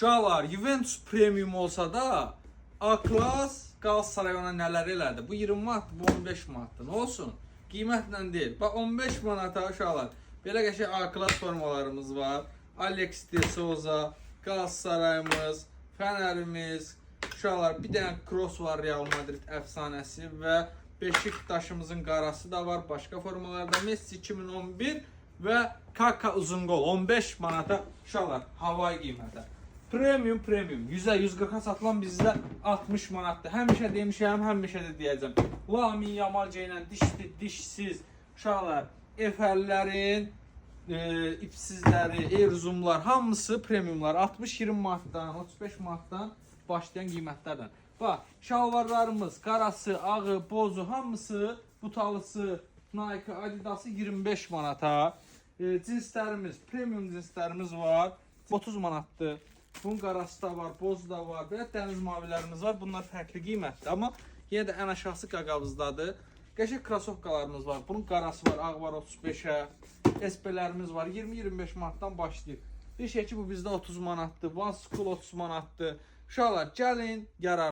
Uşaqlar, Juventus Premium olsa da A-Class Galatasaray ona nələr elədi? Bu 20 manat, bu 15 manatdır. Nə olsun? Qiymətlə deyil. Bax 15 manata uşaqlar. Belə qəşəng A-Class formalarımız var. Alex de Souza, Galatasarayımız, Fenerimiz. Uşaqlar, bir dənə Kroos var, Real Madrid əfsanəsi və Beşiktaşımızın qarası da var. Başqa formalarda Messi 2011 və Kaka Uzungol 15 manata uşaqlar, havai qiymətə. Premium 100'ə 140'a satılan bizdə 60 manatdır. Həmişə demişəm, həmişə də deyəcəm. Lamine Yamal ilə dişsiz uşaqlar, Efəllərin ipsizləri, Erzumlar hamısı premiumlar 60-20 manatdan, 35 manatdan başlayan qiymətlərdən. Bax, şalvarlarımız, qarası, ağı, bozu hamısı, butalısı, Nike, Adidası 25 manata. Cinslərimiz, premium cinslərimiz var. 30 manatdır. Bunun qarası da var, bozu da var. Belə dəniz mavilərimiz var. Bunlar fərqli qiymətdir. Amma yenə də ən aşağısı qaqavızdadır. Qəşəng krasovkalarımız var. Bunun qarası var, ağ var 35'ə. SP'lərimiz var. 20-25 manatdan başlayır. Bir şey ki, bu bizdə 30 manatdır. One School 30 manatdır. Uşaqlar, gəlin, yarar.